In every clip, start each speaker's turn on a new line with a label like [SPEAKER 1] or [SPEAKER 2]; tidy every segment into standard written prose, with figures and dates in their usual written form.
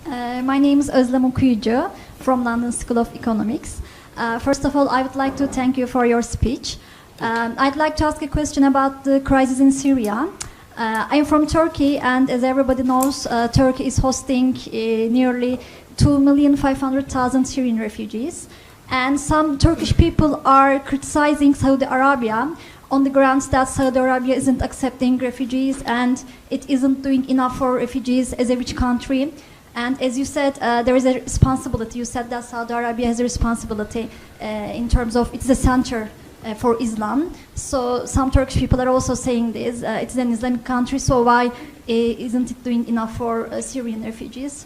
[SPEAKER 1] My name is Özlem Okuyucu from London School of Economics. First of all, I would like to thank you for your speech. I'd like to ask a question about the crisis in Syria. I'm from Turkey, and as everybody knows, Turkey is hosting nearly 2,500,000 Syrian refugees. And some Turkish people are criticizing Saudi Arabia on the grounds that Saudi Arabia isn't accepting refugees and it isn't doing enough for refugees as a rich country. And as you said, there is a responsibility. You said that Saudi Arabia has a responsibility in terms of it's a center for Islam. So some Turkish people are also saying this. It's an Islamic country, so why isn't it doing enough for Syrian refugees?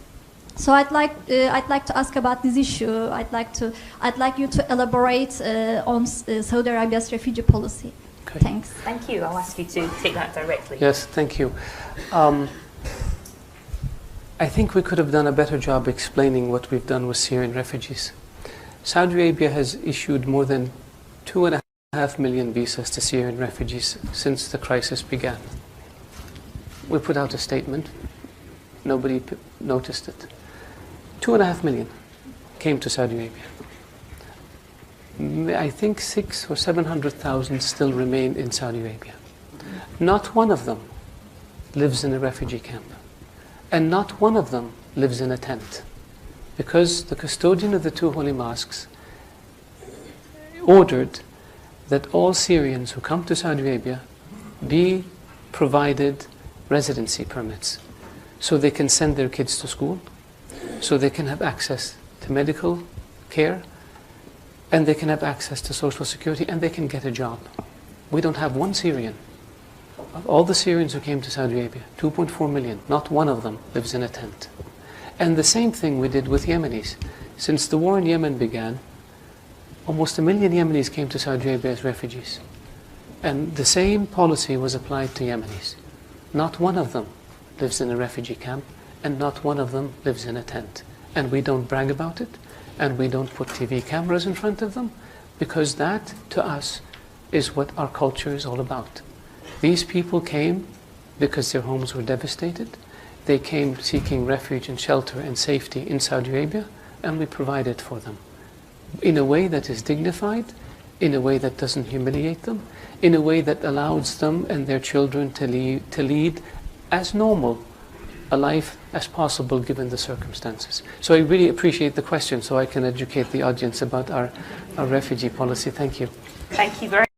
[SPEAKER 1] So I'd like to ask about this issue. I'd like you to elaborate on Saudi Arabia's refugee policy.
[SPEAKER 2] Okay.
[SPEAKER 1] Thanks.
[SPEAKER 3] Thank you. I'll ask you to take that directly.
[SPEAKER 2] Yes, thank you. I think we could have done a better job explaining what we've done with Syrian refugees. Saudi Arabia has issued more than 2.5 million visas to Syrian refugees since the crisis began. We put out a statement. Nobody noticed it. 2.5 million came to Saudi Arabia. I think 600,000 or 700,000 still remain in Saudi Arabia. Not one of them lives in a refugee camp. And not one of them lives in a tent. Because the custodian of the two holy mosques ordered that all Syrians who come to Saudi Arabia be provided residency permits so they can send their kids to school, so they can have access to medical care, and they can have access to social security, and they can get a job. We don't have one Syrian. Of all the Syrians who came to Saudi Arabia, 2.4 million, not one of them lives in a tent. And the same thing we did with Yemenis. Since the war in Yemen began, almost 1 million Yemenis came to Saudi Arabia as refugees. And the same policy was applied to Yemenis. Not one of them lives in a refugee camp, and not one of them lives in a tent. And we don't brag about it, and we don't put TV cameras in front of them, because that, to us, is what our culture is all about. These people came because their homes were devastated. They came seeking refuge and shelter and safety in Saudi Arabia, and we provided for them in a way that is dignified, in a way that doesn't humiliate them, in a way that allows them and their children to lead as normal a life as possible given the circumstances. So I really appreciate the question, so I can educate the audience about our refugee policy. Thank you.
[SPEAKER 3] Thank you very much.